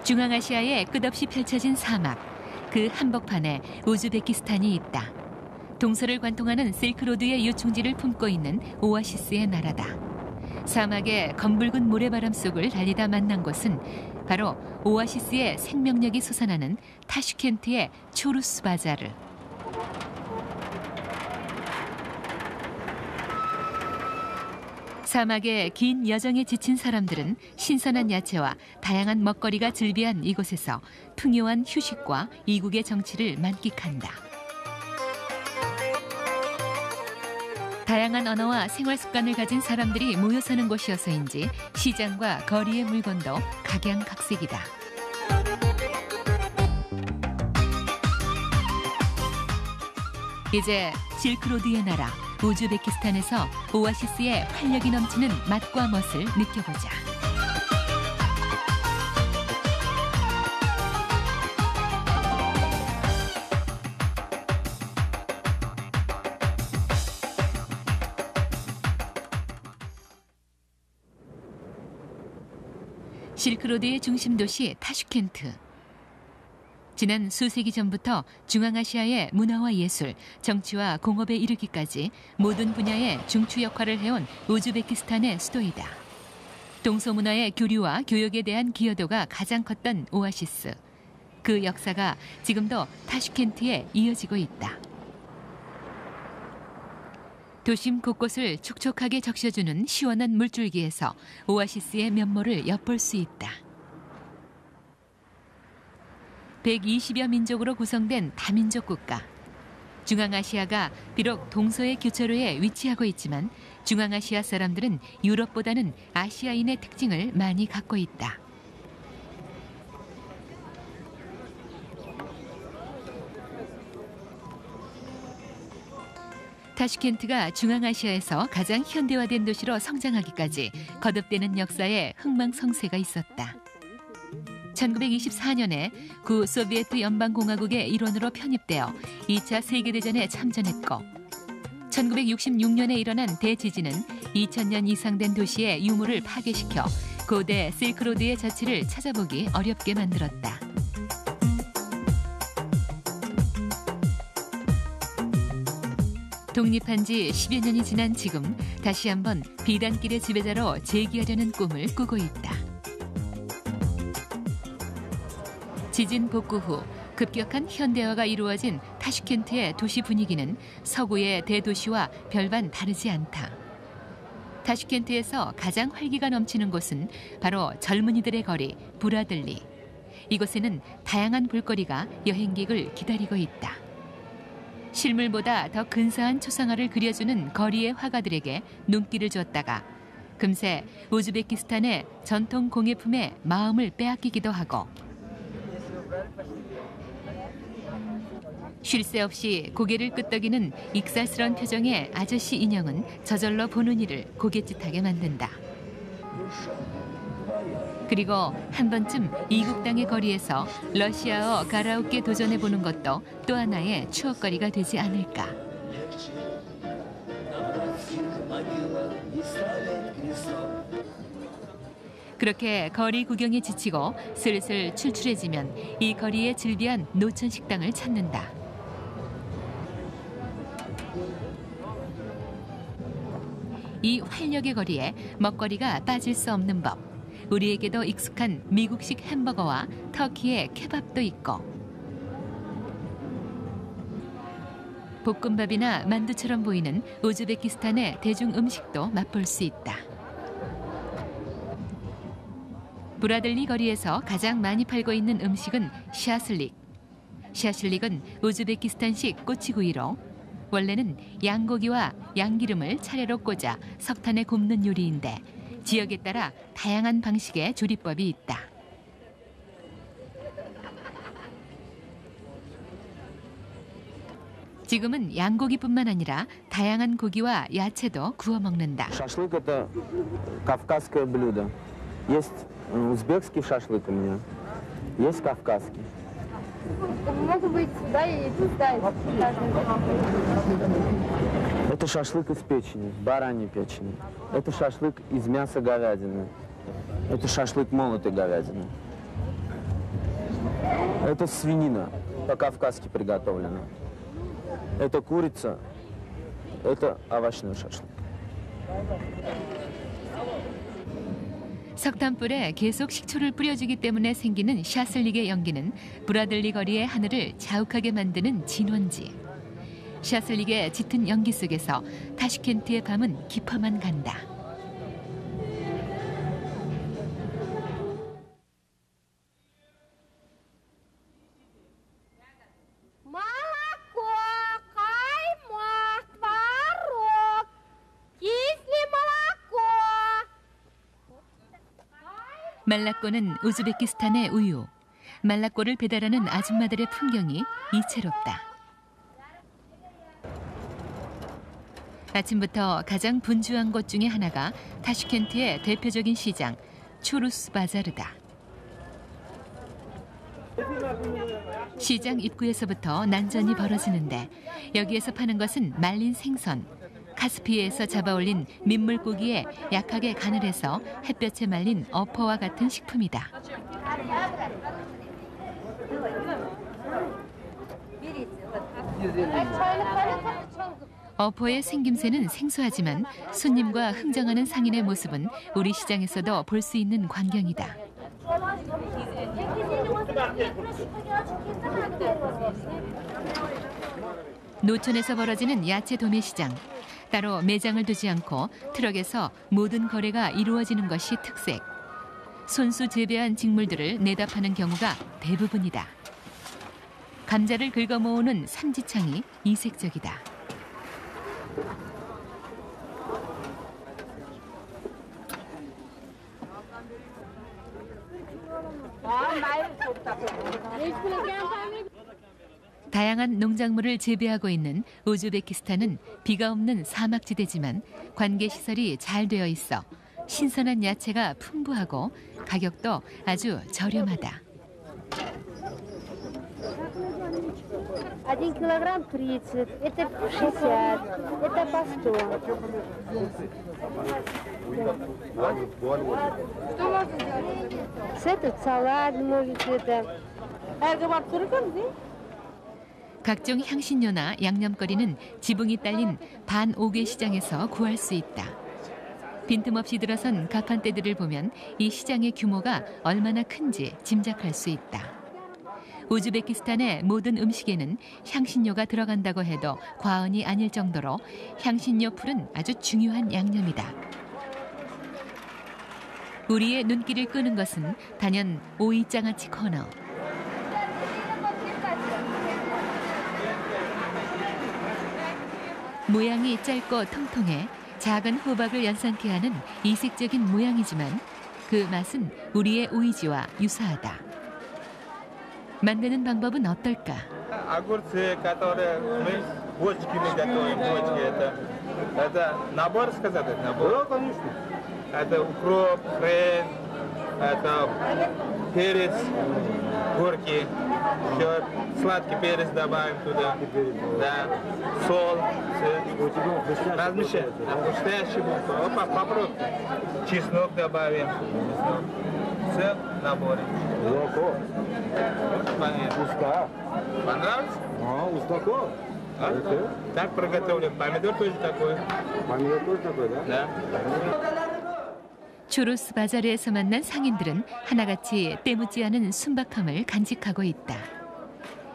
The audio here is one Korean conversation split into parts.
중앙아시아에 끝없이 펼쳐진 사막, 그 한복판에 우즈베키스탄이 있다. 동서를 관통하는 실크로드의 요충지를 품고 있는 오아시스의 나라다. 사막의 검붉은 모래바람 속을 달리다 만난 곳은 바로 오아시스의 생명력이 솟아나는 타슈켄트의 초루스 바자르. 사막의 긴 여정에 지친 사람들은 신선한 야채와 다양한 먹거리가 즐비한 이곳에서 풍요한 휴식과 이국의 정취를 만끽한다. 다양한 언어와 생활 습관을 가진 사람들이 모여 사는 곳이어서인지 시장과 거리의 물건도 각양각색이다. 이제 실크로드의 나라 우즈베키스탄에서 오아시스의 활력이 넘치는 맛과 멋을 느껴보자. 실크로드의 중심 도시 타슈켄트. 지난 수세기 전부터 중앙아시아의 문화와 예술, 정치와 공업에 이르기까지 모든 분야의 중추 역할을 해온 우즈베키스탄의 수도이다. 동서문화의 교류와 교역에 대한 기여도가 가장 컸던 오아시스. 그 역사가 지금도 타슈켄트에 이어지고 있다. 도심 곳곳을 촉촉하게 적셔주는 시원한 물줄기에서 오아시스의 면모를 엿볼 수 있다. 120여 민족으로 구성된 다민족 국가. 중앙아시아가 비록 동서의 교차로에 위치하고 있지만 중앙아시아 사람들은 유럽보다는 아시아인의 특징을 많이 갖고 있다. 타슈켄트가 중앙아시아에서 가장 현대화된 도시로 성장하기까지 거듭되는 역사에 흥망성쇠가 있었다. 1924년에 구 소비에트 연방공화국의 일원으로 편입되어 2차 세계대전에 참전했고 1966년에 일어난 대지진은 2000년 이상 된 도시의 유물을 파괴시켜 고대 실크로드의 자취를 찾아보기 어렵게 만들었다. 독립한 지 10여 년이 지난 지금 다시 한번 비단길의 지배자로 재기하려는 꿈을 꾸고 있다. 지진 복구 후 급격한 현대화가 이루어진 타슈켄트의 도시 분위기는 서구의 대도시와 별반 다르지 않다. 타슈켄트에서 가장 활기가 넘치는 곳은 바로 젊은이들의 거리 부라들리. 이곳에는 다양한 볼거리가 여행객을 기다리고 있다. 실물보다 더 근사한 초상화를 그려주는 거리의 화가들에게 눈길을 줬다가 금세 우즈베키스탄의 전통 공예품에 마음을 빼앗기기도 하고 쉴 새 없이 고개를 끄덕이는 익살스러운 표정의 아저씨 인형은 저절로 보는 이를 고갯짓하게 만든다. 그리고 한 번쯤 이국 땅의 거리에서 러시아어 가라오케 도전해보는 것도 또 하나의 추억거리가 되지 않을까. 그렇게 거리 구경에 지치고 슬슬 출출해지면 이 거리에 즐비한 노천 식당을 찾는다. 이 활력의 거리에 먹거리가 빠질 수 없는 법. 우리에게도 익숙한 미국식 햄버거와 터키의 케밥도 있고 볶음밥이나 만두처럼 보이는 우즈베키스탄의 대중 음식도 맛볼 수 있다. 부라들리 거리에서 가장 많이 팔고 있는 음식은 샤슬릭. 샤슬릭은 우즈베키스탄식 꼬치구이로 원래는 양고기와 양기름을 차례로 꽂아 석탄에 굽는 요리인데 지역에 따라 다양한 방식의 조리법이 있다. 지금은 양고기뿐만 아니라 다양한 고기와 야채도 구워 먹는다. Шашлык это кавказское блюдо. Есть узбекский шашлык у меня, есть кавказский. Могут быть сюда и туда. Это шашлык из печени, бараньей печени. Это шашлык из мяса говядины. Это шашлык молотой говядины. Это свинина, по-кавказски приготовлена. Это курица, это овощной шашлык. 석탄불에 계속 식초를 뿌려주기 때문에 생기는 샤슬릭의 연기는 브라들리 거리의 하늘을 자욱하게 만드는 진원지. 샤슬릭의 짙은 연기 속에서 타슈켄트의 밤은 깊어만 간다. Молоко, каймак, творог, кисли молоко. 말라꼬는 우즈베키스탄의 우유. 말라꼬를 배달하는 아줌마들의 풍경이 이채롭다. 아침부터 가장 분주한 곳 중에 하나가 타슈켄트의 대표적인 시장, 초루스 바자르다. 시장 입구에서부터 난전이 벌어지는데 여기에서 파는 것은 말린 생선, 카스피해에서 잡아올린 민물고기에 약하게 간을 해서 햇볕에 말린 어퍼와 같은 식품이다. 어퍼의 생김새는 생소하지만 손님과 흥정하는 상인의 모습은 우리 시장에서도 볼 수 있는 광경이다. 노천에서 벌어지는 야채 도매 시장. 따로 매장을 두지 않고 트럭에서 모든 거래가 이루어지는 것이 특색. 손수 재배한 직물들을 내다 파는 경우가 대부분이다. 감자를 긁어 모으는 삼지창이 이색적이다. 다양한 농작물을 재배하고 있는 우즈베키스탄은 비가 없는 사막지대지만 관계시설이 잘 되어 있어 신선한 야채가 풍부하고 가격도 아주 저렴하다. 1 килограмм 30, это 60, это по 100. Что можно сделать? С этот салат может это. 각종 향신료나 양념거리는 지붕이 딸린 반옥외 시장에서 구할 수 있다. 빈틈없이 들어선 가판대들을 보면 이 시장의 규모가 얼마나 큰지 짐작할 수 있다. 우즈베키스탄의 모든 음식에는 향신료가 들어간다고 해도 과언이 아닐 정도로 향신료 풀은 아주 중요한 양념이다. 우리의 눈길을 끄는 것은 단연 오이장아찌 코너. 모양이 짧고 통통해 작은 호박을 연상케 하는 이색적인 모양이지만 그 맛은 우리의 오이지와 유사하다. 만드는 방법은 어떨까? Огурцы, которые мы бочками готовим, бочки, это набор, сказать, это набор? Да, конечно. Это укроп, хрен, это перец, горький, еще сладкий перец добавим туда, да, соль, размешаем, настоящий буква, опа, попробуй, чеснок добавим, все в наборе. Уста. Понравилось? Устако. Так приготовлен. Помидор тоже такой. Помидор тоже такой, да? Да. 초루스 바자르에서 만난 상인들은 하나같이 때묻지 않은 순박함을 간직하고 있다.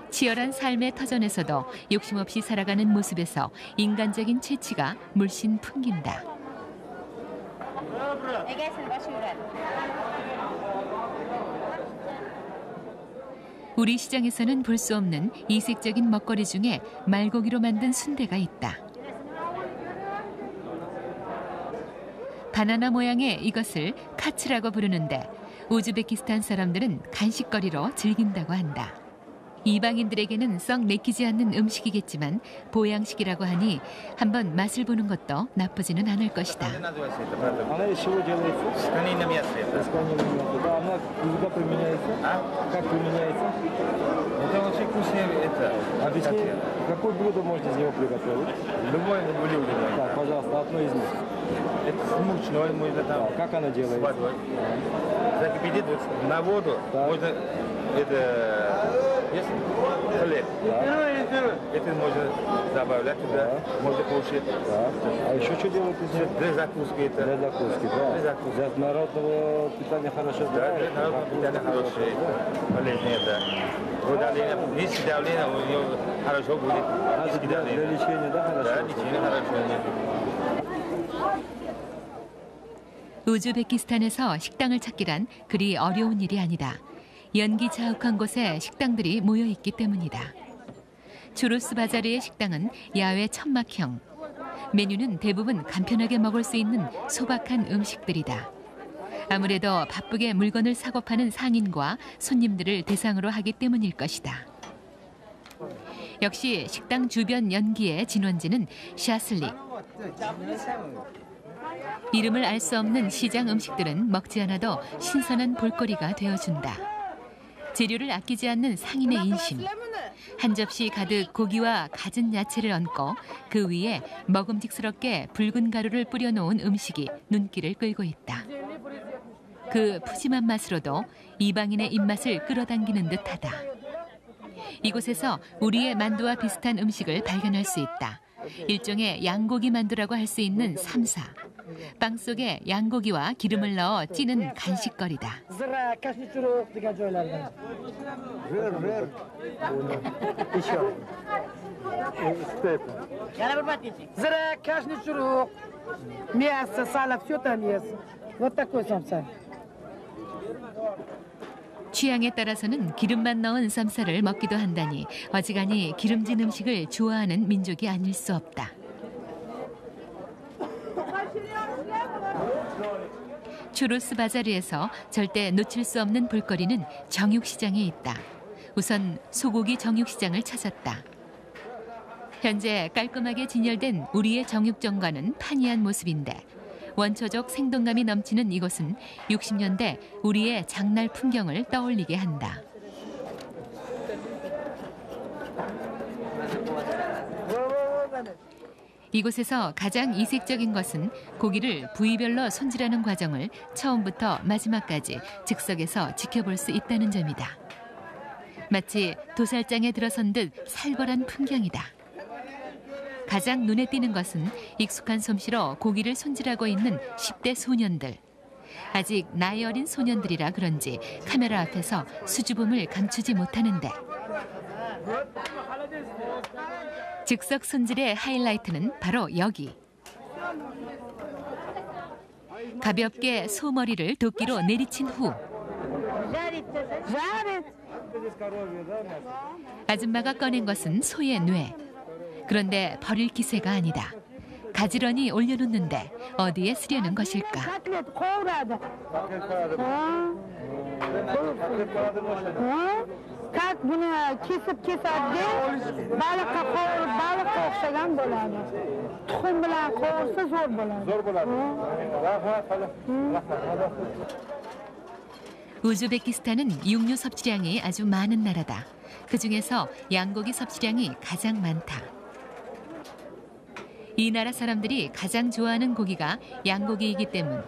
치열한 삶의 터전에서도 욕심 없이 살아가는 모습에서 인간적인 채취가 물씬 풍긴다. 우리 시장에서는 볼 수 없는 이색적인 먹거리 중에 말고기로 만든 순대가 있다. 바나나 모양의 이것을 카츠라고 부르는데 우즈베키스탄 사람들은 간식거리로 즐긴다고 한다. 이방인들에게는 썩 내키지 않는 음식이겠지만 보양식이라고 하니 한번 맛을 보는 것도 나쁘지는 않을 것이다. Она из чего делается? С кониным мясом. Из конины мяса. Да, она когда применяется? Как применяется? Это очень вкусное. Объясни, какое блюдо можете из него приготовить? Любое блюдо. Так, пожалуйста, одно из них. Это смучной, можно там Как она с делается? водой. Закипятить вот на воду, Так. можно есть хлеб. Это можно добавлять туда, можно кушать. Да. А еще что делают из нее? Для закуски это. Для закуски, да. Для закуски. Для народного питания хорошо. Да, для народного питания хорошее, полезное, да. Вот давление, низкое давление, у него хорошо будет. Низкое Для давление. лечения, да, хорошо? Да, лечение хорошо. 우즈베키스탄에서 식당을 찾기란 그리 어려운 일이 아니다. 연기 자욱한 곳에 식당들이 모여 있기 때문이다. 추루스 바자르의 식당은 야외 천막형. 메뉴는 대부분 간편하게 먹을 수 있는 소박한 음식들이다. 아무래도 바쁘게 물건을 사고 파는 상인과 손님들을 대상으로 하기 때문일 것이다. 역시 식당 주변 연기의 진원지는 샤슬릭. 이름을 알 수 없는 시장 음식들은 먹지 않아도 신선한 볼거리가 되어준다. 재료를 아끼지 않는 상인의 인심. 한 접시 가득 고기와 갖은 야채를 얹고 그 위에 먹음직스럽게 붉은 가루를 뿌려놓은 음식이 눈길을 끌고 있다. 그 푸짐한 맛으로도 이방인의 입맛을 끌어당기는 듯하다. 이곳에서 우리의 만두와 비슷한 음식을 발견할 수 있다. 일종의 양고기 만두라고 할 수 있는 삼사. 빵 속에 양고기와 기름을 넣어 찌는 간식거리다. 취향에 따라서는 기름만 넣은 쌈쌀을 먹기도 한다니 어지간히 기름진 음식을 좋아하는 민족이 아닐 수 없다. 추루스 바자르에서 절대 놓칠 수 없는 볼거리는 정육시장에 있다. 우선 소고기 정육시장을 찾았다. 현재 깔끔하게 진열된 우리의 정육점과는 판이한 모습인데 원초적 생동감이 넘치는 이곳은 60년대 우리의 장날 풍경을 떠올리게 한다. 이곳에서 가장 이색적인 것은 고기를 부위별로 손질하는 과정을 처음부터 마지막까지 즉석에서 지켜볼 수 있다는 점이다. 마치 도살장에 들어선 듯 살벌한 풍경이다. 가장 눈에 띄는 것은 익숙한 솜씨로 고기를 손질하고 있는 10대 소년들. 아직 나이 어린 소년들이라 그런지 카메라 앞에서 수줍음을 감추지 못하는데 즉석 손질의 하이라이트는 바로 여기. 가볍게 소머리를 도끼로 내리친 후 아줌마가 꺼낸 것은 소의 뇌. 그런데 버릴 기세가 아니다. 가지런히 올려놓는데 어디에 쓰려는 것일까? 우즈베키스탄은 육류 섭취량이 아주 많은 나라다. 그중에서 양고기 섭취량이 가장 많다. 이 나라 사람들이 가장 좋아하는 고기가 양고기이기 때문.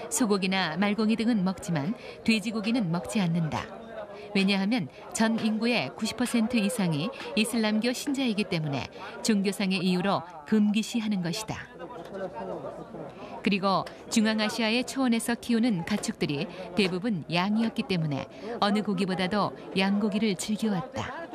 소고기나 말고기 등은 먹지만 돼지고기는 먹지 않는다. 왜냐하면 전 인구의 90% 이상이 이슬람교 신자이기 때문에 종교상의 이유로 금기시하는 것이다. 그리고 중앙아시아의 초원에서 키우는 가축들이 대부분 양이었기 때문에 어느 고기보다도 양고기를 즐겨왔다.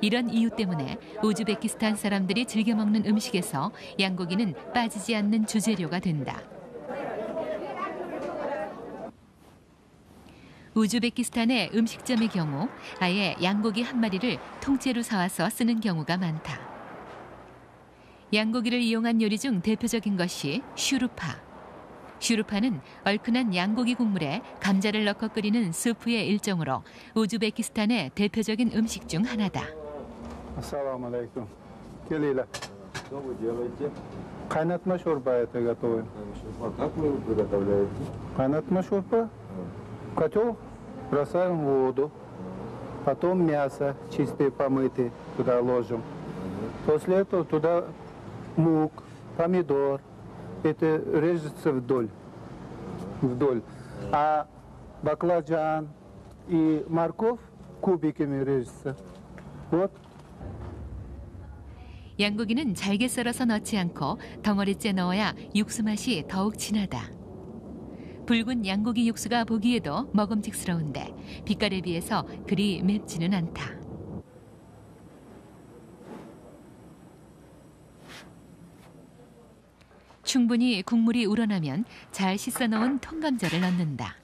이런 이유 때문에 우즈베키스탄 사람들이 즐겨 먹는 음식에서 양고기는 빠지지 않는 주재료가 된다. 우즈베키스탄의 음식점의 경우 아예 양고기 한 마리를 통째로 사와서 쓰는 경우가 많다. 양고기를 이용한 요리 중 대표적인 것이 슈루파. 슈루파는 얼큰한 양고기 국물에 감자를 넣고 끓이는 수프의 일종으로 우즈베키스탄의 대표적인 음식 중 하나다. Ассаламу алейкум. Келила. Что вы делаете? Кайнатма шурба это готовим. А как вы приготовляете? Кайнатма шурба. В котел бросаем воду. Потом мясо чистое помытое туда ложим. После этого туда лук, помидор. Это режется вдоль. А баклажан и морковь кубиками режется. Вот. 양고기는 잘게 썰어서 넣지 않고 덩어리째 넣어야 육수 맛이 더욱 진하다. 붉은 양고기 육수가 보기에도 먹음직스러운데 빛깔에 비해서 그리 맵지는 않다. 충분히 국물이 우러나면 잘 씻어놓은 통감자를 넣는다.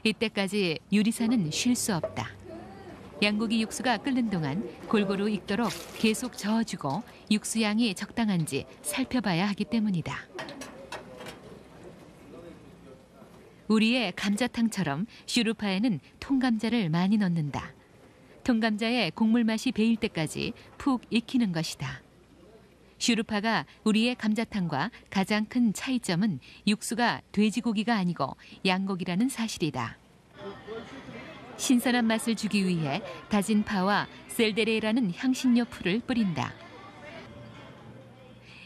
이때까지 유리사는 쉴 수 없다. 양고기 육수가 끓는 동안 골고루 익도록 계속 저어주고 육수 양이 적당한지 살펴봐야 하기 때문이다. 우리의 감자탕처럼 슈루파에는 통감자를 많이 넣는다. 통감자의 국물 맛이 배일 때까지 푹 익히는 것이다. 슈루파가 우리의 감자탕과 가장 큰 차이점은 육수가 돼지고기가 아니고 양고기라는 사실이다. 신선한 맛을 주기 위해 다진 파와 셀데레라는 향신료 풀을 뿌린다.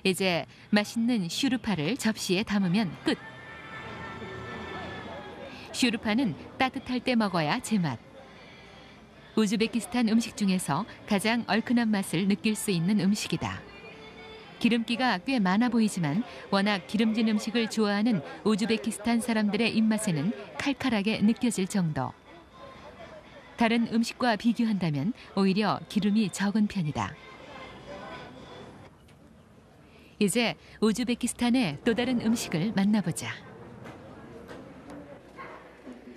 이제 맛있는 슈루파를 접시에 담으면 끝. 슈루파는 따뜻할 때 먹어야 제맛. 우즈베키스탄 음식 중에서 가장 얼큰한 맛을 느낄 수 있는 음식이다. 기름기가 꽤 많아 보이지만 워낙 기름진 음식을 좋아하는 우즈베키스탄 사람들의 입맛에는 칼칼하게 느껴질 정도. 다른 음식과 비교한다면 오히려 기름이 적은 편이다. 이제 우즈베키스탄의 또 다른 음식을 만나보자.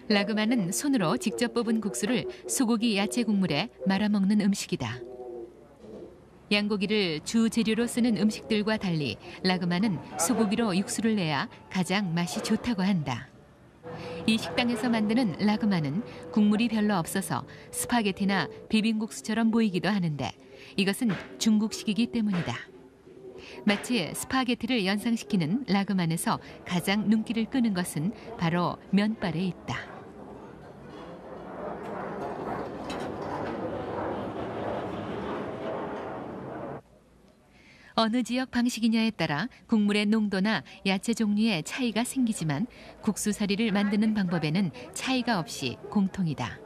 라그마는 손으로 직접 뽑은 국수를 소고기 야채 국물에 말아먹는 음식이다. 양고기를 주 재료로 쓰는 음식들과 달리 라그마는 소고기로 육수를 내야 가장 맛이 좋다고 한다. 이 식당에서 만드는 라그마는 국물이 별로 없어서 스파게티나 비빔국수처럼 보이기도 하는데 이것은 중국식이기 때문이다. 마치 스파게티를 연상시키는 라그만에서 가장 눈길을 끄는 것은 바로 면발에 있다. 어느 지역 방식이냐에 따라 국물의 농도나 야채 종류에 차이가 생기지만 국수 사리를 만드는 방법에는 차이가 없이 공통이다.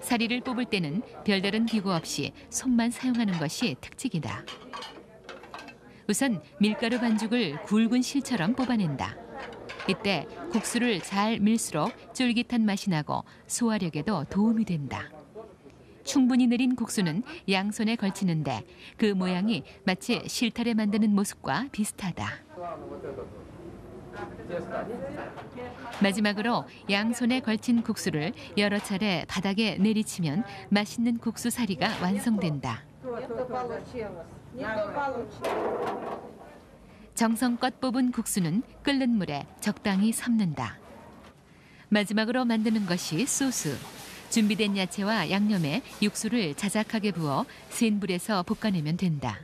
사리를 뽑을 때는 별다른 기구 없이 손만 사용하는 것이 특징이다. 우선 밀가루 반죽을 굵은 실처럼 뽑아낸다. 이때 국수를 잘 밀수록 쫄깃한 맛이 나고 소화력에도 도움이 된다. 충분히 느린 국수는 양손에 걸치는데 그 모양이 마치 실타래 만드는 모습과 비슷하다. 마지막으로 양손에 걸친 국수를 여러 차례 바닥에 내리치면 맛있는 국수 사리가 완성된다. 정성껏 뽑은 국수는 끓는 물에 적당히 삶는다. 마지막으로 만드는 것이 소스. 준비된 야채와 양념에 육수를 자작하게 부어 센 불에서 볶아내면 된다.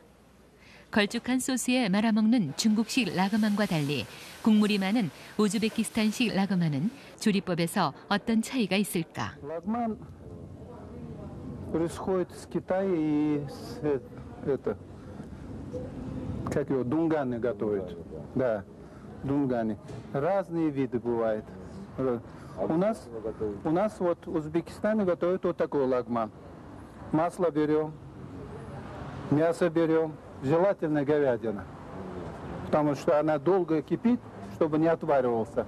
걸쭉한 소스에 말아먹는 중국식 라그만과 달리 국물이 많은 우즈베키스탄식 라그만은 조리법에서 어떤 차이가 있을까? Лагман происходит с Китая и как его, дунганы готовят. Да, дунганы. Разные виды бывают. У нас вот в Узбекистане готовят вот такой лагман. Масло берем, мясо берем, желательно говядина, потому что она долго кипит, чтобы не отваривался.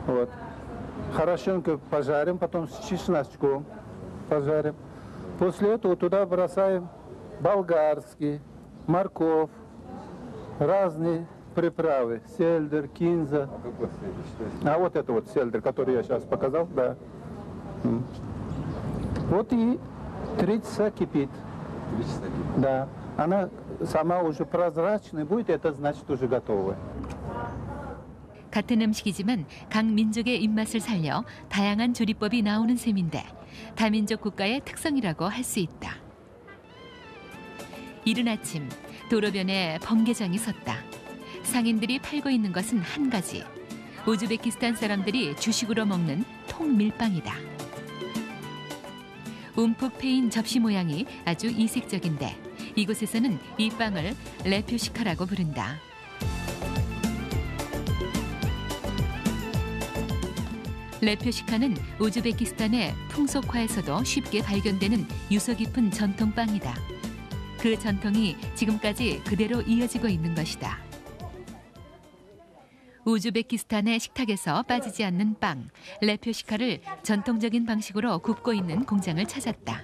Вот. Хорошенько пожарим, потом с чесночком пожарим. После этого туда бросаем болгарский, морковь, разные приправы, сельдер, кинза. А вот это вот сельдер, который я сейчас показал, да. Вот и 3 часа кипит. Да. Она сама уже прозрачная будет, это значит уже готовая. 같은 음식이지만 각 민족의 입맛을 살려 다양한 조리법이 나오는 셈인데 다민족 국가의 특성이라고 할 수 있다. 이른 아침 도로변에 번개장이 섰다. 상인들이 팔고 있는 것은 한 가지. 우즈베키스탄 사람들이 주식으로 먹는 통밀빵이다. 움푹 패인 접시 모양이 아주 이색적인데 이곳에서는 이 빵을 레퓨시카라고 부른다. 레퓨시카는 우즈베키스탄의 풍속화에서도 쉽게 발견되는 유서 깊은 전통빵이다. 그 전통이 지금까지 그대로 이어지고 있는 것이다. 우즈베키스탄의 식탁에서 빠지지 않는 빵, 레퓨시카를 전통적인 방식으로 굽고 있는 공장을 찾았다.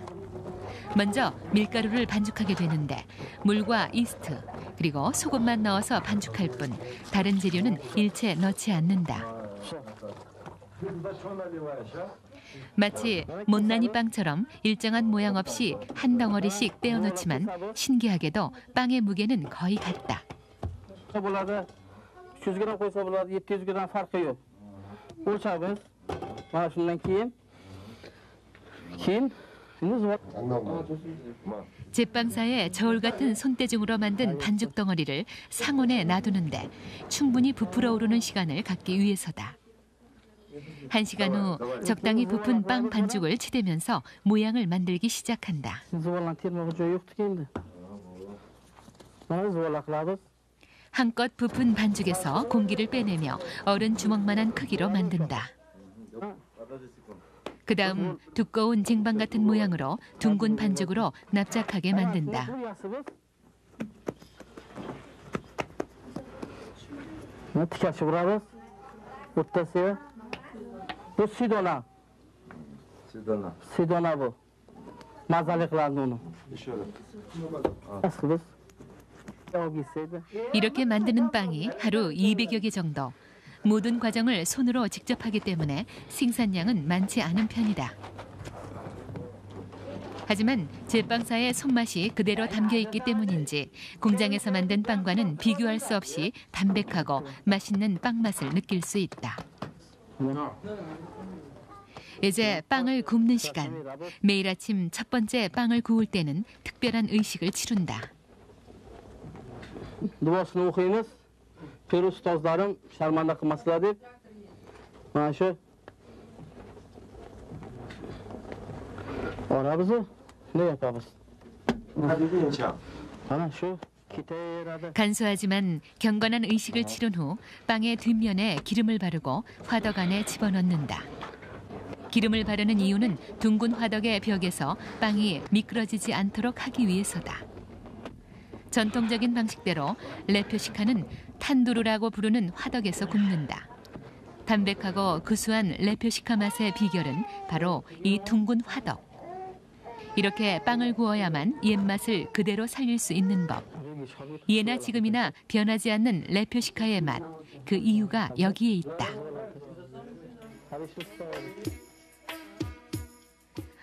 먼저 밀가루를 반죽하게 되는데 물과 이스트, 그리고 소금만 넣어서 반죽할 뿐 다른 재료는 일체 넣지 않는다. 마치 못난이 빵처럼 일정한 모양 없이 한 덩어리씩 떼어 넣지만 신기하게도 빵의 무게는 거의 같다. 300g qo'ysa bo'ladi, 700g farqi yo'q. O'lchamiz. Mana shundan keyin 제빵사의 저울 같은 손대중으로 만든 반죽 덩어리를 상온에 놔두는데 충분히 부풀어 오르는 시간을 갖기 위해서다. 1시간 후 적당히 부푼 빵 반죽을 치대면서 모양을 만들기 시작한다. 한껏 부푼 반죽에서 공기를 빼내며 어른 주먹만한 크기로 만든다. 그 다음 두꺼운 쟁반 같은 모양으로 둥근 반죽으로 납작하게 만든다. Bu sidona. Sidona bu. Mazali qiladi uni. 이렇게 만드는 빵이 하루 200여 개 정도. 모든 과정을 손으로 직접 하기 때문에 생산량은 많지 않은 편이다. 하지만 제빵사의 손맛이 그대로 담겨 있기 때문인지 공장에서 만든 빵과는 비교할 수 없이 담백하고 맛있는 빵 맛을 느낄 수 있다. 이제 빵을 굽는 시간. 매일 아침 첫 번째 빵을 구울 때는 특별한 의식을 치룬다. Duosini o'qiymiz. Pir ustozlarim sharmanda qilmaslar deb mana shu oramizni ne yapamiz? Mana shu 간소하지만 경건한 의식을 치른 후 빵의 뒷면에 기름을 바르고 화덕 안에 집어넣는다. 기름을 바르는 이유는 둥근 화덕의 벽에서 빵이 미끄러지지 않도록 하기 위해서다. 전통적인 방식대로 레퓨시카는 탄두루라고 부르는 화덕에서 굽는다. 담백하고 구수한 레퓨시카 맛의 비결은 바로 이 둥근 화덕. 이렇게 빵을 구워야만 옛맛을 그대로 살릴 수 있는 법. 예나 지금이나 변하지 않는 레퓨시카의 맛. 그 이유가 여기에 있다.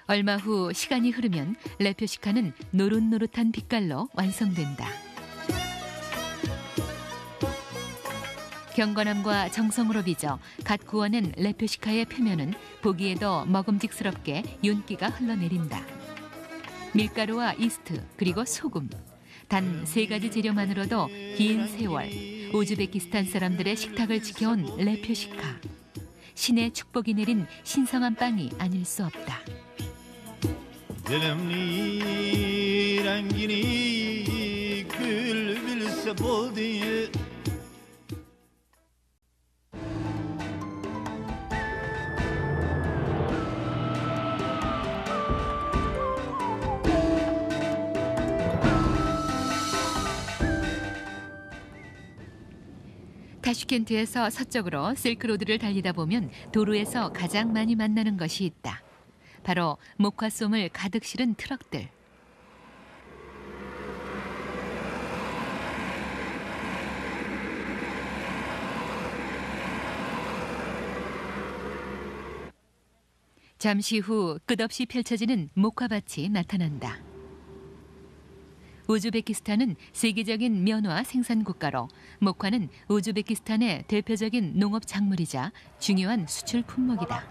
얼마 후 시간이 흐르면 레퓨시카는 노릇노릇한 빛깔로 완성된다. 경건함과 정성으로 빚어 갓 구워낸 레퓨시카의 표면은 보기에도 먹음직스럽게 윤기가 흘러내린다. 밀가루와 이스트 그리고 소금. 단 3가지 재료만으로도 긴 세월 우즈베키스탄 사람들의 식탁을 지켜온 레퓨시카. 신의 축복이 내린 신성한 빵이 아닐 수 없다. Dilimni rengini gül bilse boldu. 타슈켄트에서 서쪽으로 실크로드를 달리다 보면 도로에서 가장 많이 만나는 것이 있다. 바로 목화솜을 가득 실은 트럭들. 잠시 후 끝없이 펼쳐지는 목화밭이 나타난다. 우즈베키스탄은 세계적인 면화 생산 국가로 목화는 우즈베키스탄의 대표적인 농업 작물이자 중요한 수출 품목이다.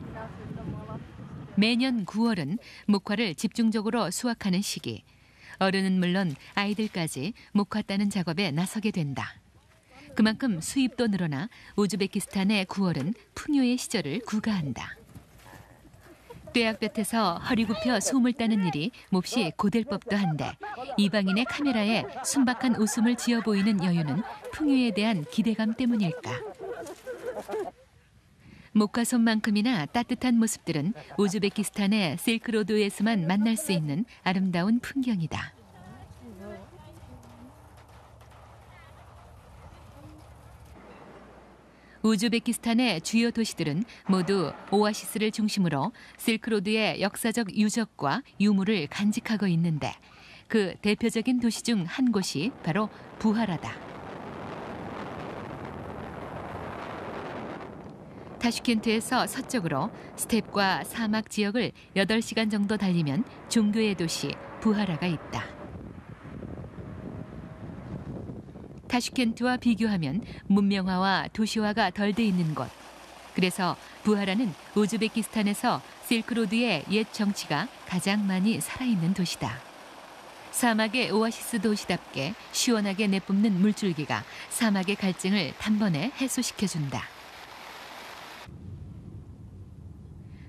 매년 9월은 목화를 집중적으로 수확하는 시기. 어른은 물론 아이들까지 목화 따는 작업에 나서게 된다. 그만큼 수입도 늘어나 우즈베키스탄의 9월은 풍요의 시절을 구가한다. 뙤약볕에서 허리 굽혀 숨을 따는 일이 몹시 고될 법도 한데 이방인의 카메라에 순박한 웃음을 지어 보이는 여유는 풍요에 대한 기대감 때문일까. 목화솜만큼이나 따뜻한 모습들은 우즈베키스탄의 실크로드에서만 만날 수 있는 아름다운 풍경이다. 우즈베키스탄의 주요 도시들은 모두 오아시스를 중심으로 실크로드의 역사적 유적과 유물을 간직하고 있는데 그 대표적인 도시 중 한 곳이 바로 부하라다. 타슈켄트에서 서쪽으로 스텝과 사막 지역을 8시간 정도 달리면 종교의 도시 부하라가 있다. 타슈켄트와 비교하면 문명화와 도시화가 덜 돼 있는 곳. 그래서 부하라는 우즈베키스탄에서 실크로드의 옛 정치가 가장 많이 살아있는 도시다. 사막의 오아시스 도시답게 시원하게 내뿜는 물줄기가 사막의 갈증을 단번에 해소시켜준다.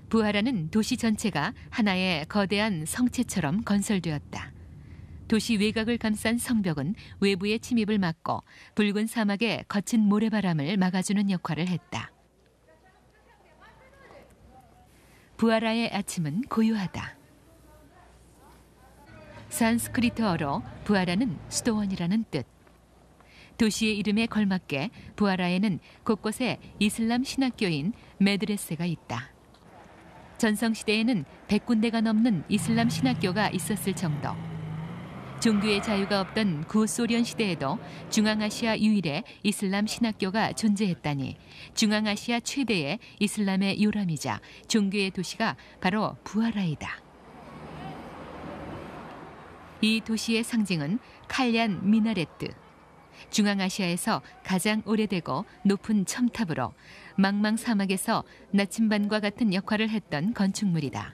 부하라는 도시 전체가 하나의 거대한 성체처럼 건설되었다. 도시 외곽을 감싼 성벽은 외부의 침입을 막고 붉은 사막의 거친 모래바람을 막아주는 역할을 했다. 부하라의 아침은 고요하다. 산스크리트어로 부하라는 수도원이라는 뜻. 도시의 이름에 걸맞게 부하라에는 곳곳에 이슬람 신학교인 메드레세가 있다. 전성시대에는 100군데가 넘는 이슬람 신학교가 있었을 정도. 종교의 자유가 없던 구소련 시대에도 중앙아시아 유일의 이슬람 신학교가 존재했다니 중앙아시아 최대의 이슬람의 요람이자 종교의 도시가 바로 부하라이다. 이 도시의 상징은 칼얀 미나레트. 중앙아시아에서 가장 오래되고 높은 첨탑으로 망망 사막에서 나침반과 같은 역할을 했던 건축물이다.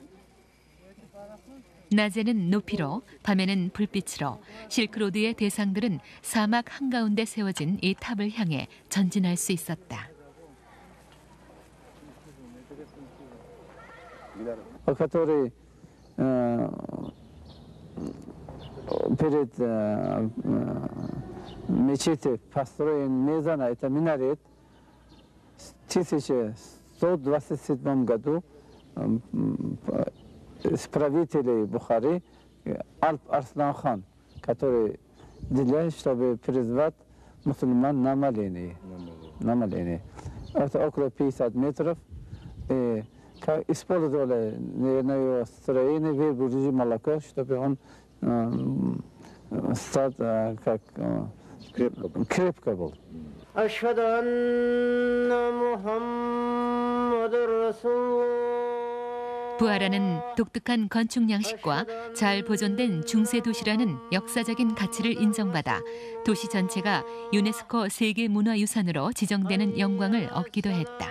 낮에는 높이로, 밤에는 불빛으로 실크로드의 대상들은 사막 한가운데 세워진 이 탑을 향해 전진할 수 있었다. который перед мечети построен мезон, это минарет. В 1127 году правитель Бухары Альп Арслан-хан, который делал, чтобы призвать мусульман на моление. Это около 50 метров. Использовали на его строение выбрали молоко, чтобы он стал как крепко был. أشهد أن محمد رسول الله. 부하라는 독특한 건축 양식과 잘 보존된 중세 도시라는 역사적인 가치를 인정받아 도시 전체가 유네스코 세계문화유산으로 지정되는 영광을 얻기도 했다.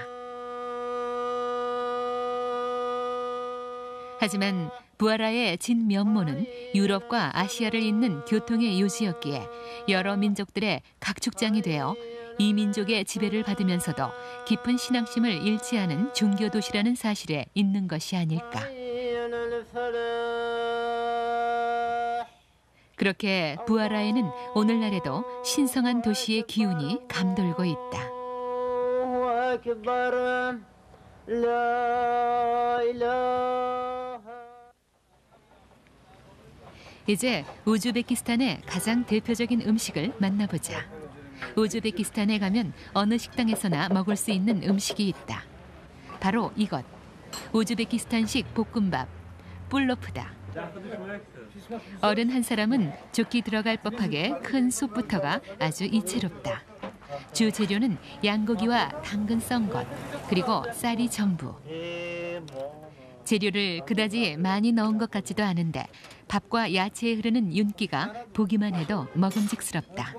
하지만 부하라의 진면모는 유럽과 아시아를 잇는 교통의 요지였기에 여러 민족들의 각축장이 되어 이 민족의 지배를 받으면서도 깊은 신앙심을 잃지 않은 종교 도시라는 사실에 있는 것이 아닐까. 그렇게 부하라에는 오늘날에도 신성한 도시의 기운이 감돌고 있다. 이제 우즈베키스탄의 가장 대표적인 음식을 만나보자. 우즈베키스탄에 가면 어느 식당에서나 먹을 수 있는 음식이 있다. 바로 이것. 우즈베키스탄식 볶음밥, 뿔로프다. 어른 한 사람은 좋게 들어갈 법하게 큰 솥부터가 아주 이채롭다. 주 재료는 양고기와 당근 썬 것, 그리고 쌀이 전부. 재료를 그다지 많이 넣은 것 같지도 않은데 밥과 야채에 흐르는 윤기가 보기만 해도 먹음직스럽다.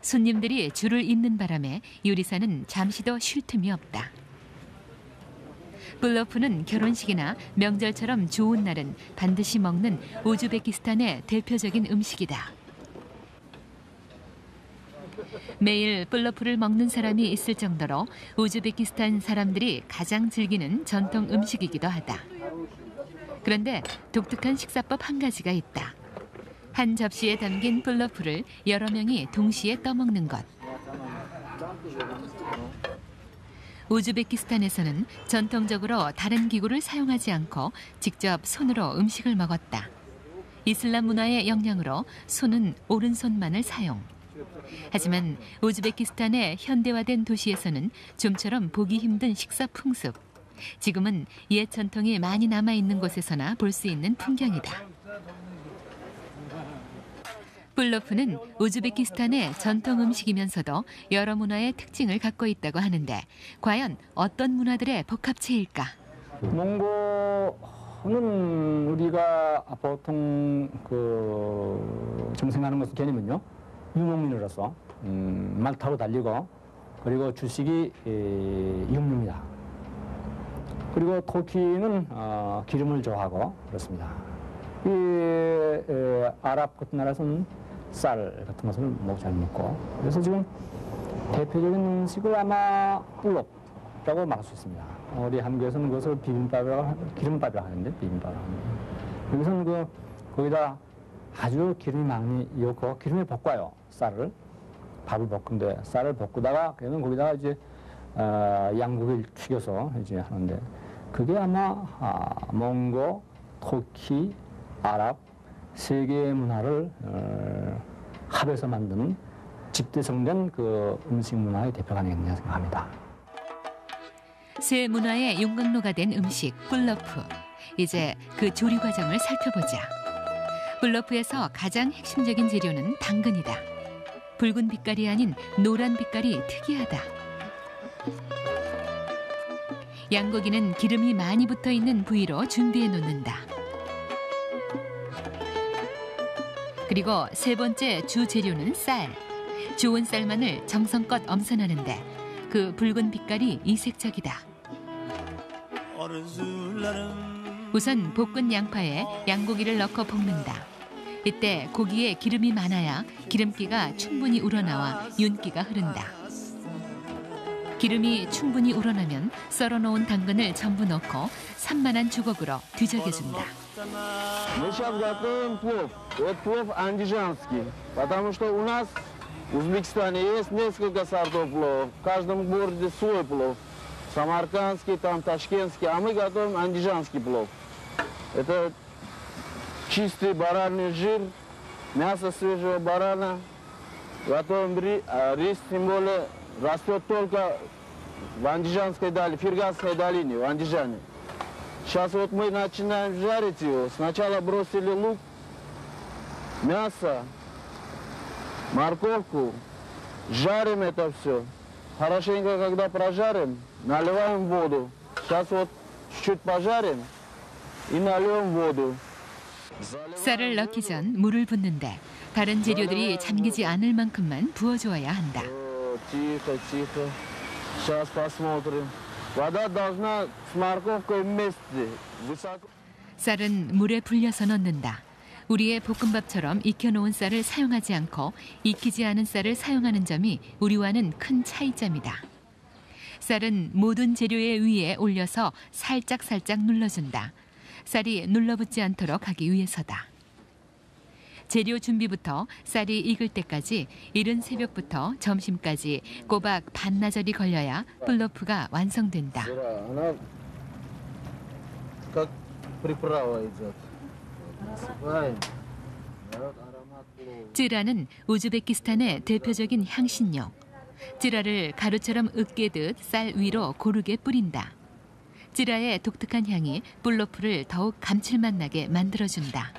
손님들이 줄을 잇는 바람에 요리사는 잠시도 쉴 틈이 없다. 뿔로프는 결혼식이나 명절처럼 좋은 날은 반드시 먹는 우즈베키스탄의 대표적인 음식이다. 매일 플러프를 먹는 사람이 있을 정도로 우즈베키스탄 사람들이 가장 즐기는 전통 음식이기도 하다. 그런데 독특한 식사법 한 가지가 있다. 한 접시에 담긴 플러프를 여러 명이 동시에 떠먹는 것. 우즈베키스탄에서는 전통적으로 다른 기구를 사용하지 않고 직접 손으로 음식을 먹었다. 이슬람 문화의 영향으로 손은 오른손만을 사용. 하지만 우즈베키스탄의 현대화된 도시에서는 좀처럼 보기 힘든 식사 풍습. 지금은 옛 전통이 많이 남아있는 곳에서나 볼 수 있는 풍경이다. 플러프는 우즈베키스탄의 전통 음식이면서도 여러 문화의 특징을 갖고 있다고 하는데 과연 어떤 문화들의 복합체일까? 몽고는 우리가 보통 정생하는 것은 개념은요. 유목민으로서 말 타고 달리고 그리고 주식이 육류입니다. 그리고 터키는 기름을 좋아하고 그렇습니다. 아랍 같은 나라에서는 쌀 같은 것을 잘 먹고 그래서 지금 대표적인 음식을 아마 플럽이라고 말할 수 있습니다. 우리 한국에서는 그것을 기름밥이라고 하는데 비빔밥이라고 합니다. 여기서는 거기다 아주 기름이 많이 넣고 기름에 볶아요. 쌀을 밥을 볶은데 쌀을 볶다가 그러면 거기다가 이제 양고기를 튀겨서 이제 하는데 그게 아마 몽고, 터키, 아랍 세 개의 문화를 합해서 만드는 집대성된 음식 문화의 대표가 아니겠느냐 생각합니다. 세 문화의 윤곽로가 된 음식 플러프. 이제 그 조리 과정을 살펴보자. 플러프에서 가장 핵심적인 재료는 당근이다. 붉은 빛깔이 아닌 노란 빛깔이 특이하다. 양고기는 기름이 많이 붙어 있는 부위로 준비해 놓는다. 그리고 세 번째 주 재료는 쌀. 좋은 쌀만을 정성껏 엄선하는데 그 붉은 빛깔이 이색적이다. 우선 볶은 양파에 양고기를 넣고 볶는다. 이때 고기에 기름이 많아야 기름기가 충분히 우러나와 윤기가 흐른다. 기름이 충분히 우러나면 썰어놓은 당근을 전부 넣고 산만한 주걱으로 뒤적여준다. Мы сейчас готовим плов. Это плов андижанский, потому что у нас в Узбекистане есть несколько сортов плова. В каждом городе свой плов. Самаркандский, ташкентский, а мы готовим андижанский плов. Это чистый бараний жир, мясо свежего барана. Готовим рис, тем более растет только в Андижанской долине, Фергасской долине, в Андижане. Сейчас вот мы начинаем жарить его. Сначала бросили лук, мясо, морковку, жарим это все. Хорошенько, когда прожарим, наливаем воду. Сейчас вот чуть-чуть пожарим и нальем воду. 쌀을 넣기 전 물을 붓는데 다른 재료들이 잠기지 않을 만큼만 부어주어야 한다. Тихо, тихо. Сейчас посмотрим. Вода должна с морковкой вместе. Высоко. 쌀은 물에 불려서 넣는다. 우리의 볶음밥처럼 익혀놓은 쌀을 사용하지 않고 익히지 않은 쌀을 사용하는 점이 우리와는 큰 차이점이다. 쌀은 모든 재료의 위에 올려서 살짝살짝 눌러준다. 쌀이 눌러붙지 않도록 하기 위해서다. 재료 준비부터 쌀이 익을 때까지 이른 새벽부터 점심까지 꼬박 반나절이 걸려야 플러프가 완성된다. 쯔라는 우즈베키스탄의 대표적인 향신료. 쯔라를 가루처럼 으깨듯 쌀 위로 고르게 뿌린다. 쯔라의 독특한 향이 플러프를 더욱 감칠맛 나게 만들어준다.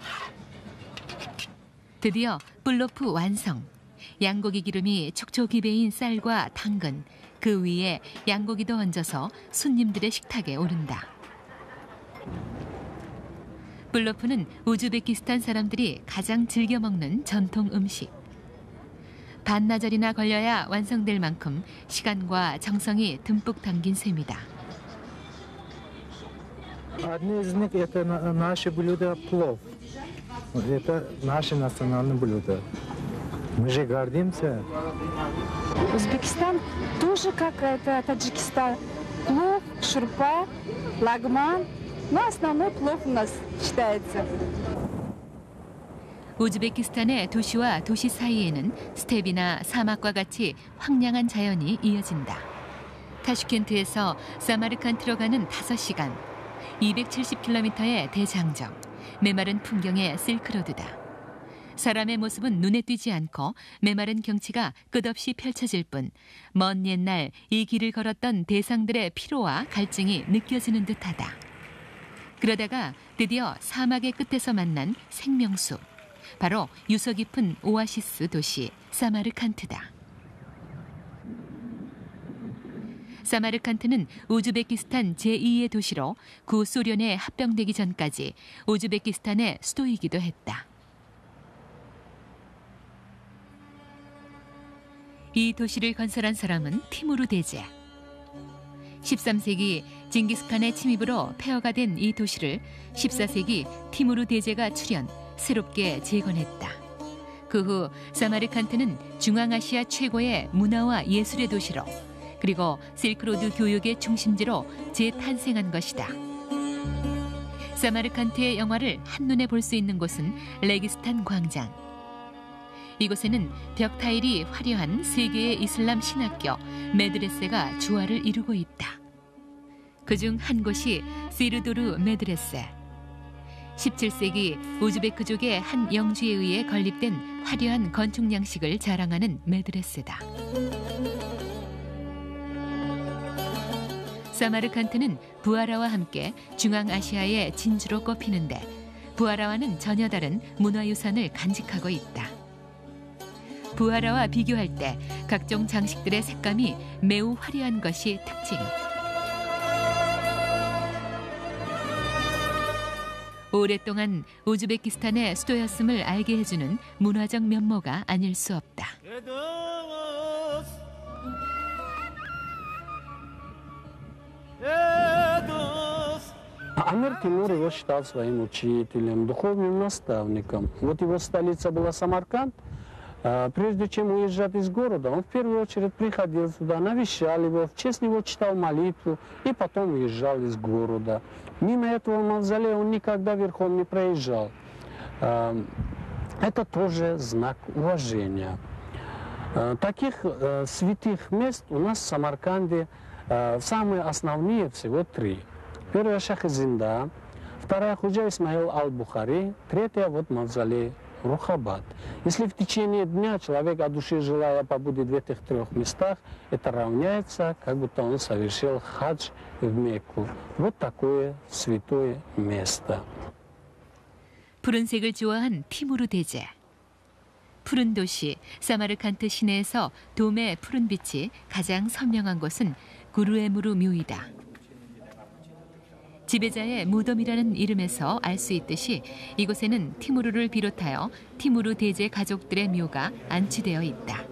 드디어 플러프 완성. 양고기 기름이 촉촉이 배인 쌀과 당근, 그 위에 양고기도 얹어서 손님들의 식탁에 오른다. 플러프는 우즈베키스탄 사람들이 가장 즐겨 먹는 전통 음식. 반나절이나 걸려야 완성될 만큼 시간과 정성이 듬뿍 담긴 셈이다. Одни из них это наше блюдо плов. Это наше национальное блюдо. Мы же гордимся. Узбекистан тоже как это Таджикистан. Плов, шурпа, лагман. Но основной плов у нас считается. 우즈베키스탄의 도시와 도시 사이에는 스테피나 사막과 같이 황량한 자연이 이어진다. 타슈켄트에서 사마르칸트로 가는 5시간, 270km의 대장정, 메마른 풍경의 실크로드다. 사람의 모습은 눈에 띄지 않고 메마른 경치가 끝없이 펼쳐질 뿐 먼 옛날 이 길을 걸었던 대상들의 피로와 갈증이 느껴지는 듯하다. 그러다가 드디어 사막의 끝에서 만난 생명수, 바로 유서 깊은 오아시스 도시 사마르칸트다. 사마르칸트는 우즈베키스탄 제2의 도시로 구소련에 합병되기 전까지 우즈베키스탄의 수도이기도 했다. 이 도시를 건설한 사람은 티무르 대제. 13세기 징기스칸의 침입으로 폐허가 된 이 도시를 14세기 티무르 대제가 출현, 새롭게 재건했다. 그 후 사마르칸트는 중앙아시아 최고의 문화와 예술의 도시로, 그리고 실크로드 교역의 중심지로 재탄생한 것이다. 사마르칸트의 영화를 한눈에 볼 수 있는 곳은 레기스탄 광장. 이곳에는 벽 타일이 화려한 세 개의 이슬람 신학교 메드레세가 조화를 이루고 있다. 그중 한 곳이 시르도르 메드레세. 17세기 우즈베크족의 한 영주에 의해 건립된 화려한 건축 양식을 자랑하는 메드레세다. 사마르칸트는 부하라와 함께 중앙아시아의 진주로 꼽히는데 부하라와는 전혀 다른 문화유산을 간직하고 있다. 부하라와 비교할 때 각종 장식들의 색감이 매우 화려한 것이 특징. 오랫동안 우즈베키스탄의 수도였음을 알게 해주는 문화적 면모가 아닐 수 없다. Амир Тимур его считал своим учителем, духовным наставником. Вот его столица была Самарканд. Прежде чем уезжать из города, он в первую очередь приходил сюда, навещал его, в честь него читал молитву и потом уезжал из города. Мимо этого мавзолея он никогда верхом не проезжал. Это тоже знак уважения. Таких святых мест у нас в Самарканде самые основные всего 3. Первая Шах-и-Зинда, вторая Худжа Исмаил Аль-Бухари, третья вот мавзолей Рухабад. Если в течение дня человек от души желая побудет в этих 3 местах, это равняется, как будто он совершил хадж в Мекку. Вот такое святое место. 푸른색을 좋아한 티무르 대제. 푸른 도시 사마르칸트 시내에서 돔의 푸른 빛이 가장 선명한 곳은 구르에무르 묘이다. 지배자의 무덤이라는 이름에서 알 수 있듯이 이곳에는 티무르를 비롯하여 티무르 대제 가족들의 묘가 안치되어 있다.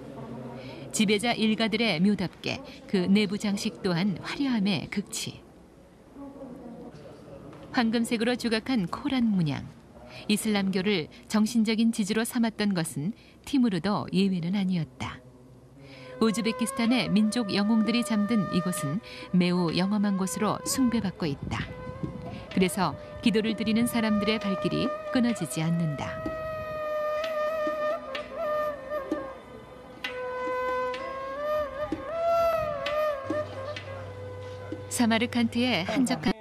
지배자 일가들의 묘답게 그 내부 장식 또한 화려함의 극치. 황금색으로 조각한 코란 문양. 이슬람교를 정신적인 지주로 삼았던 것은 티무르도 예외는 아니었다. 우즈베키스탄의 민족 영웅들이 잠든 이곳은 매우 영험한 곳으로 숭배받고 있다. 그래서 기도를 드리는 사람들의 발길이 끊어지지 않는다. 사마르칸트의 한적한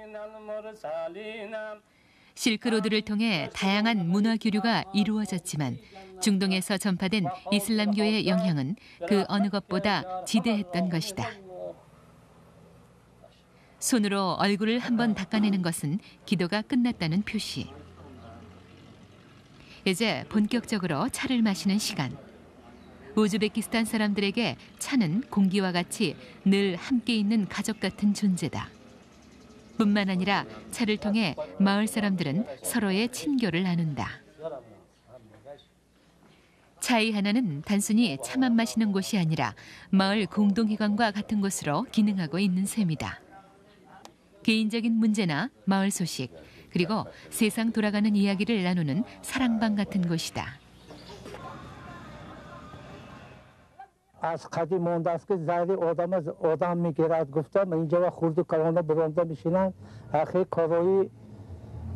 실크로드를 통해 다양한 문화 교류가 이루어졌지만 중동에서 전파된 이슬람교의 영향은 그 어느 것보다 지대했던 것이다. 손으로 얼굴을 한번 닦아내는 것은 기도가 끝났다는 표시. 이제 본격적으로 차를 마시는 시간. 우즈베키스탄 사람들에게 차는 공기와 같이 늘 함께 있는 가족 같은 존재다. 뿐만 아니라 차를 통해 마을 사람들은 서로의 친교를 나눈다. 차이 하나는 단순히 차만 마시는 곳이 아니라 마을 공동회관과 같은 곳으로 기능하고 있는 셈이다. 개인적인 문제나 마을 소식, 그리고 세상 돌아가는 이야기를 나누는 사랑방 같은 곳이다. از قدیم مونده است که زیادی آدم میگیرد گفتم اینجا و خورد کلانه برانده میشینن اخی کارایی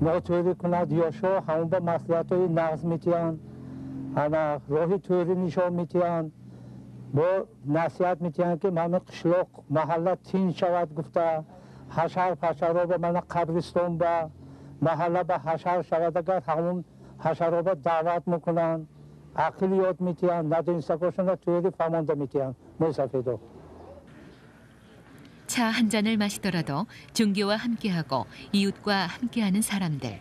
ناتوری کند یا شو همون با مسئولیت های نغز میتیان اما راهی توری نشان میتیان با نصیحت میتیان که من قشلق محله تین شود گفته حشر پشر با من قبرستان با محله به حشر شود اگر همون حشر با دعوت میکنن عقل یاد میتیان ندونستگوشون توری فهمانده میتیان موسفیدو 차 한 잔을 마시더라도 종교와 함께하고 이웃과 함께하는 사람들.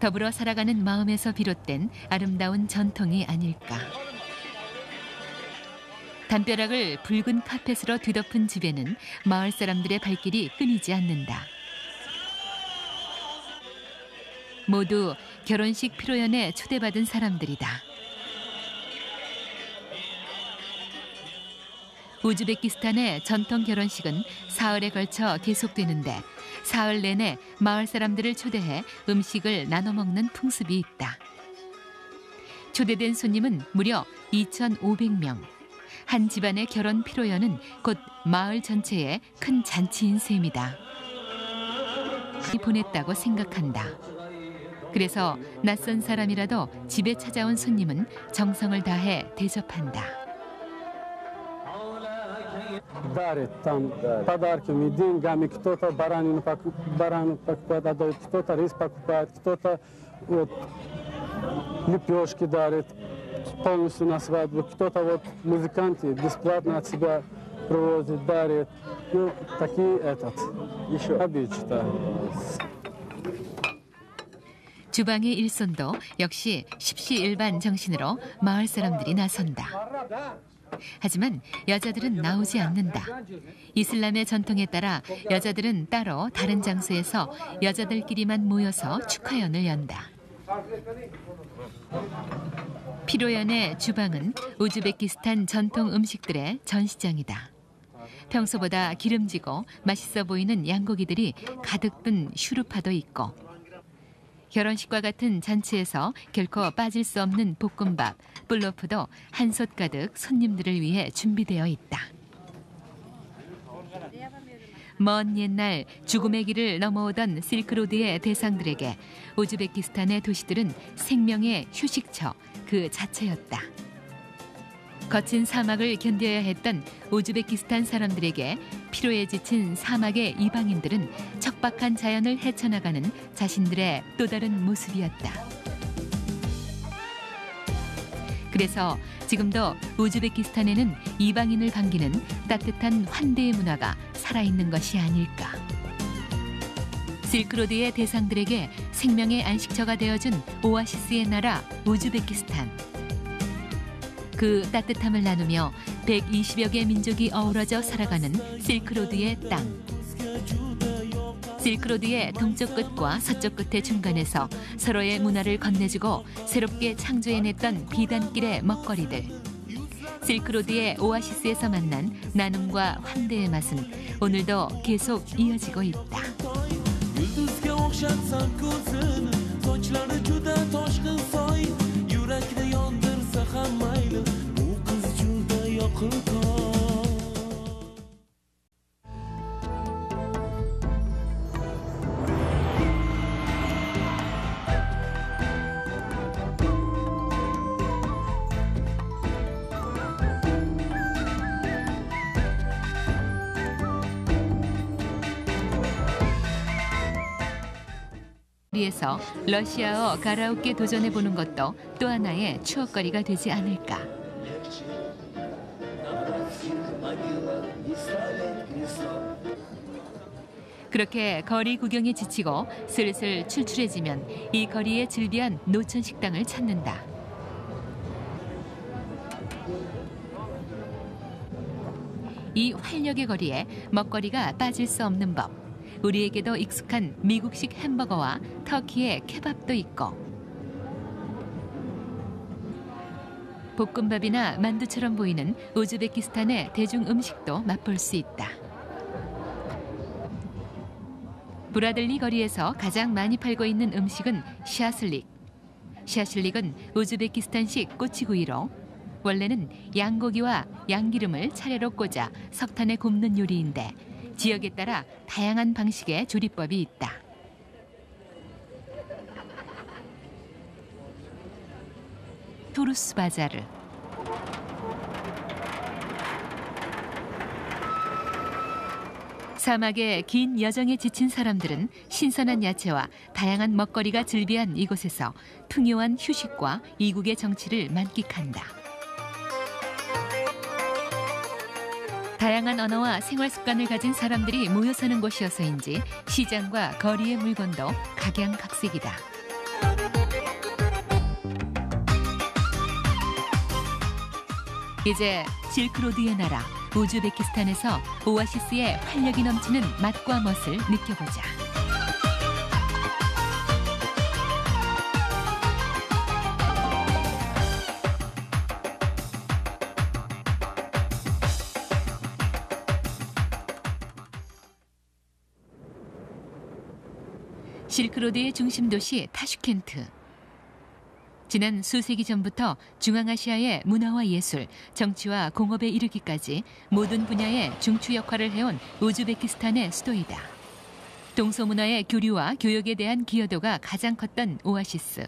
더불어 살아가는 마음에서 비롯된 아름다운 전통이 아닐까. 담벼락을 붉은 카펫으로 뒤덮은 집에는 마을 사람들의 발길이 끊이지 않는다. 모두 결혼식 피로연에 초대받은 사람들이다. 우즈베키스탄의 전통 결혼식은 사흘에 걸쳐 계속되는데 사흘 내내 마을 사람들을 초대해 음식을 나눠 먹는 풍습이 있다. 초대된 손님은 무려 2,500명. 한 집안의 결혼 피로연은 곧 마을 전체의 큰 잔치인 셈이다. 보냈다고 생각한다. 그래서 낯선 사람이라도 집에 찾아온 손님은 정성을 다해 대접한다. дарит там подарки, деньгами, кто-то баранину покупает, отдает, кто-то рис покупает, кто-то вот, лепешки дарит полностью на свадьбу, кто-то вот музыканты бесплатно от себя привозит, дарит. Ну, такие еще обычаи. 주방의 일손도 역시 십시일반 정신으로 마을 사람들이 나선다. 하지만 여자들은 나오지 않는다. 이슬람의 전통에 따라 여자들은 따로 다른 장소에서 여자들끼리만 모여서 축하연을 연다. 피로연의 주방은 우즈베키스탄 전통 음식들의 전시장이다. 평소보다 기름지고 맛있어 보이는 양고기들이 가득 든 슈르파도 있고 결혼식과 같은 잔치에서 결코 빠질 수 없는 볶음밥, 플로프도 한솥 가득 손님들을 위해 준비되어 있다. 먼 옛날 죽음의 길을 넘어오던 실크로드의 대상들에게 우즈베키스탄의 도시들은 생명의 휴식처 그 자체였다. 거친 사막을 견뎌야 했던 우즈베키스탄 사람들에게 피로에 지친 사막의 이방인들은 척박한 자연을 헤쳐나가는 자신들의 또 다른 모습이었다. 그래서 지금도 우즈베키스탄에는 이방인을 반기는 따뜻한 환대의 문화가 살아있는 것이 아닐까. 실크로드의 대상들에게 생명의 안식처가 되어준 오아시스의 나라 우즈베키스탄. 그 따뜻함을 나누며 120여 개 민족이 어우러져 살아가는 실크로드의 땅. 실크로드의 동쪽 끝과 서쪽 끝의 중간에서 서로의 문화를 건네주고 새롭게 창조해냈던 비단길의 먹거리들. 실크로드의 오아시스에서 만난 나눔과 환대의 맛은 오늘도 계속 이어지고 있다. 에서 러시아어 가라오케 도전해보는 것도 또 하나의 추억거리가 되지 않을까. 그렇게 거리 구경에 지치고 슬슬 출출해지면 이 거리에 즐비한 노천 식당을 찾는다. 이 활력의 거리에 먹거리가 빠질 수 없는 법. 우리에게도 익숙한 미국식 햄버거와 터키의 케밥도 있고 볶음밥이나 만두처럼 보이는 우즈베키스탄의 대중 음식도 맛볼 수 있다. 브라들리 거리에서 가장 많이 팔고 있는 음식은 샤슬릭. 샤슬릭은 우즈베키스탄식 꼬치구이로 원래는 양고기와 양기름을 차례로 꽂아 석탄에 굽는 요리인데 지역에 따라 다양한 방식의 조리법이 있다. 토루스 바자르. 사막의 긴 여정에 지친 사람들은 신선한 야채와 다양한 먹거리가 즐비한 이곳에서 풍요한 휴식과 이국의 정취를 만끽한다. 다양한 언어와 생활 습관을 가진 사람들이 모여 사는 곳이어서인지 시장과 거리의 물건도 각양각색이다. 이제 실크로드의 나라 우즈베키스탄에서 오아시스의 활력이 넘치는 맛과 멋을 느껴보자. 실크로드의 중심 도시 타슈켄트. 지난 수세기 전부터 중앙아시아의 문화와 예술, 정치와 공업에 이르기까지 모든 분야의 중추 역할을 해온 우즈베키스탄의 수도이다. 동서문화의 교류와 교역에 대한 기여도가 가장 컸던 오아시스.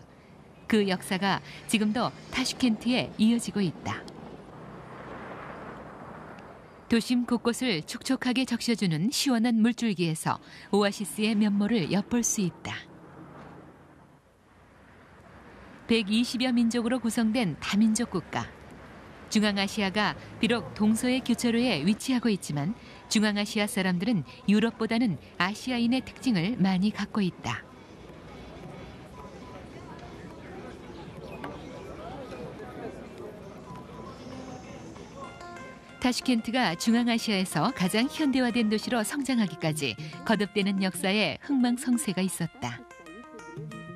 그 역사가 지금도 타슈켄트에 이어지고 있다. 도심 곳곳을 촉촉하게 적셔주는 시원한 물줄기에서 오아시스의 면모를 엿볼 수 있다. 120여 민족으로 구성된 다민족 국가. 중앙아시아가 비록 동서의 교차로에 위치하고 있지만 중앙아시아 사람들은 유럽보다는 아시아인의 특징을 많이 갖고 있다. 타슈켄트가 중앙아시아에서 가장 현대화된 도시로 성장하기까지 거듭되는 역사에 흥망성쇠가 있었다.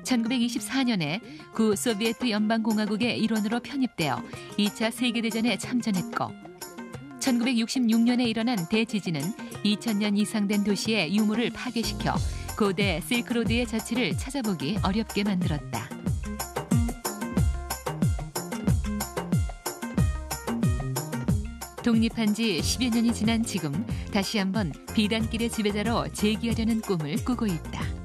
1924년에 구 소비에트 연방공화국의 일원으로 편입되어 2차 세계대전에 참전했고 1966년에 일어난 대지진은 2000년 이상 된 도시의 유물을 파괴시켜 고대 실크로드의 자취를 찾아보기 어렵게 만들었다. 독립한 지 10여 년이 지난 지금 다시 한번 비단길의 지배자로 재기하려는 꿈을 꾸고 있다.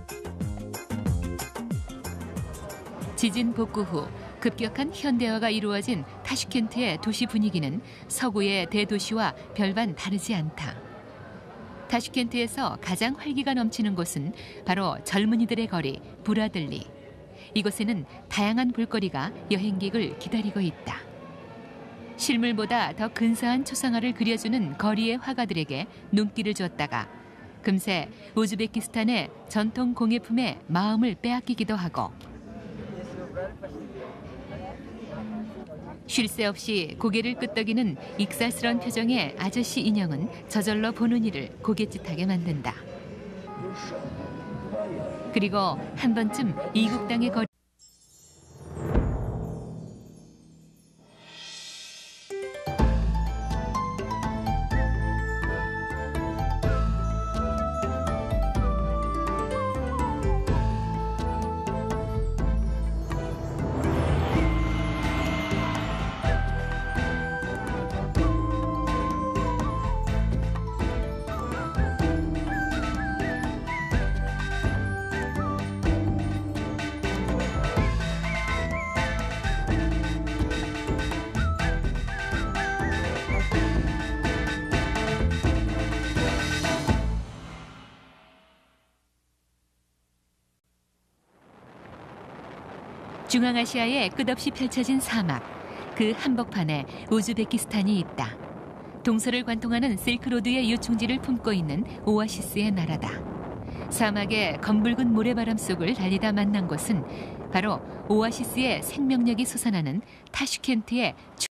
지진 복구 후 급격한 현대화가 이루어진 타슈켄트의 도시 분위기는 서구의 대도시와 별반 다르지 않다. 타슈켄트에서 가장 활기가 넘치는 곳은 바로 젊은이들의 거리 부라들리. 이곳에는 다양한 볼거리가 여행객을 기다리고 있다. 실물보다 더 근사한 초상화를 그려주는 거리의 화가들에게 눈길을 줬다가 금세 우즈베키스탄의 전통 공예품에 마음을 빼앗기기도 하고 쉴 새 없이 고개를 끄덕이는 익살스런 표정의 아저씨 인형은 저절로 보는 이를 고갯짓하게 만든다. 그리고 한 번쯤 이국 땅의 거리 중앙아시아에 끝없이 펼쳐진 사막, 그 한복판에 우즈베키스탄이 있다. 동서를 관통하는 실크로드의 요충지를 품고 있는 오아시스의 나라다. 사막의 검붉은 모래바람 속을 달리다 만난 곳은 바로 오아시스의 생명력이 솟아나는 타슈켄트의